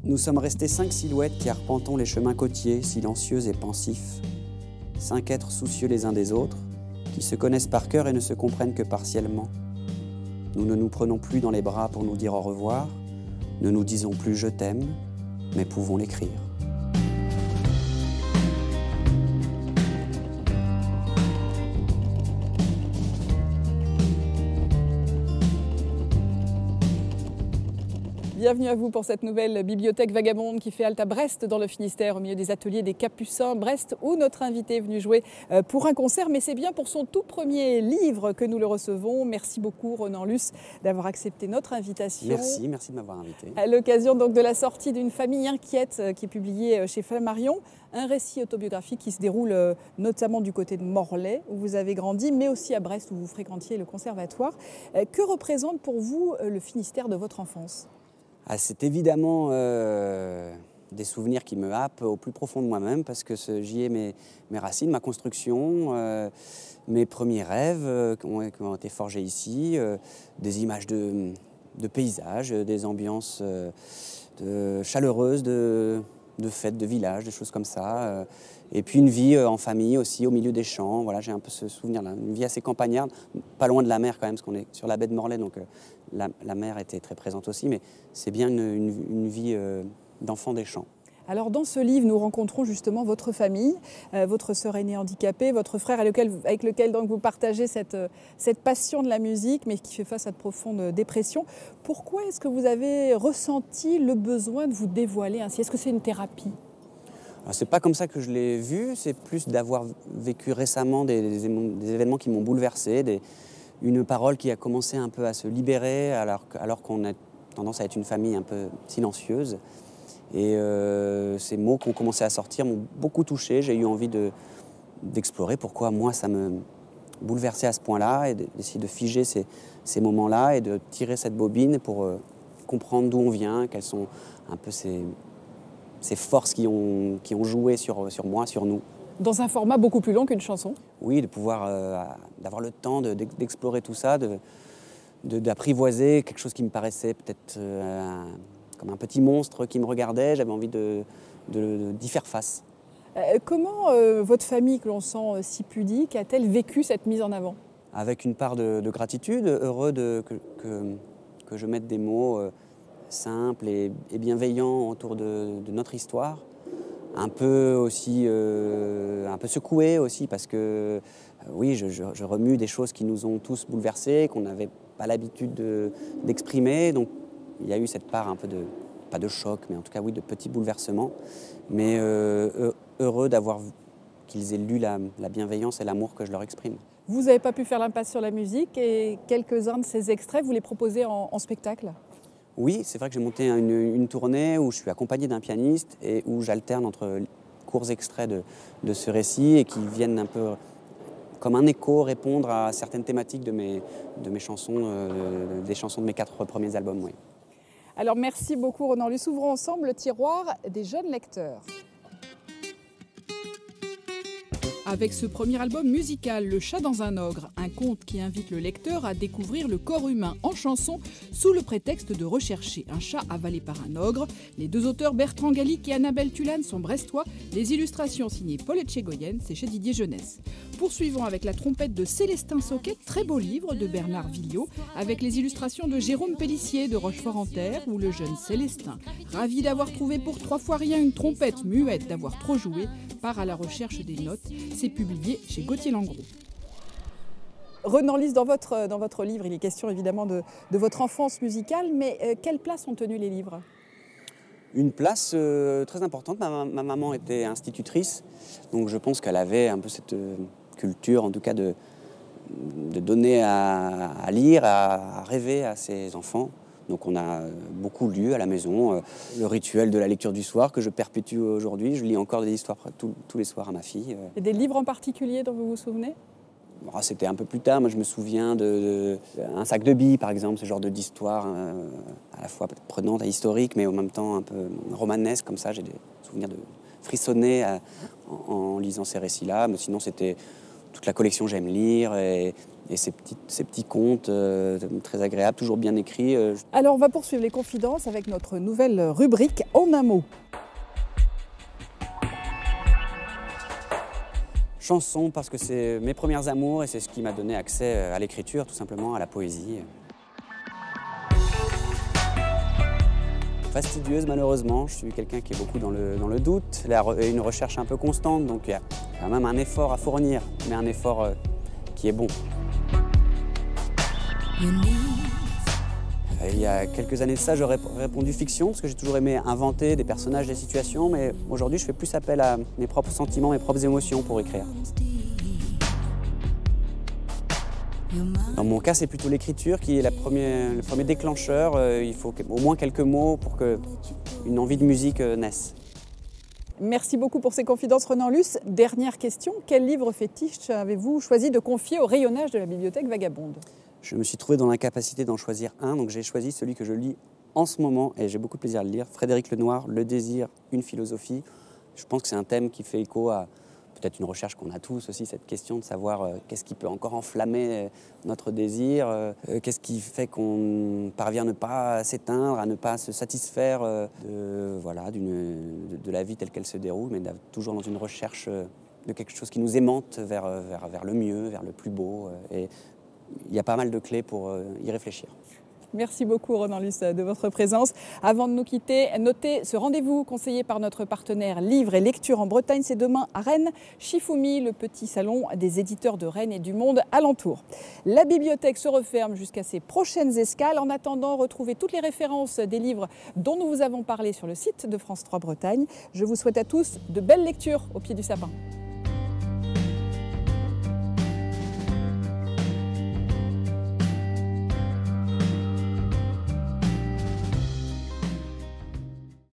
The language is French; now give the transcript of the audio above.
Nous sommes restés 5 silhouettes qui arpentons les chemins côtiers, silencieux et pensifs. 5 êtres soucieux les uns des autres, qui se connaissent par cœur et ne se comprennent que partiellement. Nous ne nous prenons plus dans les bras pour nous dire au revoir, ne nous disons plus je t'aime, mais pouvons l'écrire. Bienvenue à vous pour cette nouvelle bibliothèque vagabonde qui fait halte à Brest dans le Finistère, au milieu des ateliers des Capucins. Brest, où notre invité est venu jouer pour un concert, mais c'est bien pour son tout premier livre que nous le recevons. Merci beaucoup Ronan Luce d'avoir accepté notre invitation. Merci de m'avoir invité. À l'occasion donc de la sortie d'une famille inquiète qui est publiée chez Flammarion, un récit autobiographique qui se déroule notamment du côté de Morlaix, où vous avez grandi, mais aussi à Brest, où vous fréquentiez le conservatoire. Que représente pour vous le Finistère de votre enfance ? C'est évidemment des souvenirs qui me happent au plus profond de moi-même parce que j'y ai mes racines, ma construction, mes premiers rêves qui ont été forgés ici, des images de paysages, des ambiances chaleureuses, de fêtes, de villages, des choses comme ça. Et puis une vie en famille aussi, au milieu des champs. Voilà, j'ai un peu ce souvenir-là, une vie assez campagnarde, pas loin de la mer quand même, parce qu'on est sur la baie de Morlaix, donc la mer était très présente aussi, mais c'est bien une vie d'enfant des champs. Alors dans ce livre, nous rencontrons justement votre famille, votre sœur aînée handicapée, votre frère avec lequel donc vous partagez cette passion de la musique, mais qui fait face à de profondes dépressions. Pourquoi est-ce que vous avez ressenti le besoin de vous dévoiler ainsi? Est-ce que c'est une thérapie? C'est pas comme ça que je l'ai vu, c'est plus d'avoir vécu récemment des événements qui m'ont bouleversé, une parole qui a commencé un peu à se libérer alors qu'on a tendance à être une famille un peu silencieuse. Et ces mots qui ont commencé à sortir m'ont beaucoup touché. J'ai eu envie d'explorer pourquoi moi ça me bouleversait à ce point-là et d'essayer de figer ces moments-là et de tirer cette bobine pour comprendre d'où on vient, quelles sont un peu ces forces qui ont joué sur moi, sur nous. Dans un format beaucoup plus long qu'une chanson? Oui, de pouvoir d'avoir le temps d'explorer tout ça, d'apprivoiser quelque chose qui me paraissait peut-être comme un petit monstre qui me regardait. J'avais envie d'y faire face. Comment votre famille, que l'on sent si pudique, a-t-elle vécu cette mise en avant? Avec une part de gratitude, heureux que je mette des mots simples et bienveillants autour de notre histoire. Un peu aussi, un peu secoué aussi, parce que oui, je remue des choses qui nous ont tous bouleversés, qu'on n'avait pas l'habitude d'exprimer. Donc il y a eu cette part un peu pas de choc, mais en tout cas oui, de petits bouleversements. Mais heureux qu'ils aient lu la bienveillance et l'amour que je leur exprime. Vous n'avez pas pu faire l'impasse sur la musique et quelques-uns de ces extraits, vous les proposez en spectacle? Oui, c'est vrai que j'ai monté une tournée où je suis accompagné d'un pianiste et où j'alterne entre courts extraits de ce récit et qui viennent un peu comme un écho répondre à certaines thématiques de mes chansons, des chansons de mes 4 premiers albums. Oui. Alors merci beaucoup Ronan Luce. Ouvrons ensemble le tiroir des jeunes lecteurs. Avec ce premier album musical, Le chat dans un ogre, un conte qui invite le lecteur à découvrir le corps humain en chanson sous le prétexte de rechercher un chat avalé par un ogre. Les deux auteurs Bertrand Gallic et Annabelle Tulane sont brestois. Les illustrations signées Paul Etchegoyen, c'est chez Didier Jeunesse. Poursuivons avec La trompette de Célestin Sauquet, très beau livre de Bernard Villot, avec les illustrations de Jérôme Pellissier de Rochefort-en-Terre, où le jeune Célestin, ravi d'avoir trouvé pour 3 fois rien une trompette muette d'avoir trop joué, part à la recherche des notes. C'est publié chez Gauthier-Langros. Ronan Luce, dans votre livre, il est question évidemment de votre enfance musicale, mais quelle place ont tenu les livres? Une place très importante. Ma maman était institutrice, donc je pense qu'elle avait un peu cette culture, en tout cas de donner à lire, à rêver à ses enfants. Donc on a beaucoup lu à la maison. Le rituel de la lecture du soir que je perpétue aujourd'hui. Je lis encore des histoires tous les soirs à ma fille. Et des livres en particulier dont vous vous souvenez? C'était un peu plus tard. Moi, je me souviens Un sac de billes, par exemple, ce genre d'histoire à la fois prenante et historique, mais en même temps un peu romanesque, comme ça. J'ai des souvenirs de frissonner en lisant ces récits-là. Mais sinon, c'était toute la collection J'aime lire et Et ces petits contes très agréables, toujours bien écrits. Alors on va poursuivre les confidences avec notre nouvelle rubrique En un mot. Chanson parce que c'est mes premières amours et c'est ce qui m'a donné accès à l'écriture, tout simplement, à la poésie. Fastidieuse malheureusement, je suis quelqu'un qui est beaucoup dans le doute, une recherche un peu constante, donc il y a quand même un effort à fournir, mais un effort qui est bon. Il y a quelques années de ça, j'aurais répondu fiction, parce que j'ai toujours aimé inventer des personnages, des situations, mais aujourd'hui je fais plus appel à mes propres sentiments, mes propres émotions pour écrire. Dans mon cas, c'est plutôt l'écriture qui est le premier déclencheur. Il faut au moins quelques mots pour qu'une envie de musique naisse. Merci beaucoup pour ces confidences, Renan Luce. Dernière question, quel livre fétiche avez-vous choisi de confier au rayonnage de la bibliothèque Vagabonde ? Je me suis trouvé dans l'incapacité d'en choisir un, donc j'ai choisi celui que je lis en ce moment et j'ai beaucoup de plaisir à le lire. Frédéric Lenoir, Le désir, une philosophie. Je pense que c'est un thème qui fait écho à peut-être une recherche qu'on a tous aussi, cette question de savoir qu'est-ce qui peut encore enflammer notre désir, qu'est-ce qui fait qu'on parvient à ne pas s'éteindre, à ne pas se satisfaire de la vie telle qu'elle se déroule, mais toujours dans une recherche de quelque chose qui nous aimante vers le mieux, vers le plus beau. Et il y a pas mal de clés pour y réfléchir. Merci beaucoup Renan Luce de votre présence. Avant de nous quitter, notez ce rendez-vous conseillé par notre partenaire Livres et Lecture en Bretagne. C'est demain à Rennes, Shifumi, le petit salon des éditeurs de Rennes et du monde alentour. La bibliothèque se referme jusqu'à ses prochaines escales. En attendant, retrouvez toutes les références des livres dont nous vous avons parlé sur le site de France 3 Bretagne. Je vous souhaite à tous de belles lectures au pied du sapin.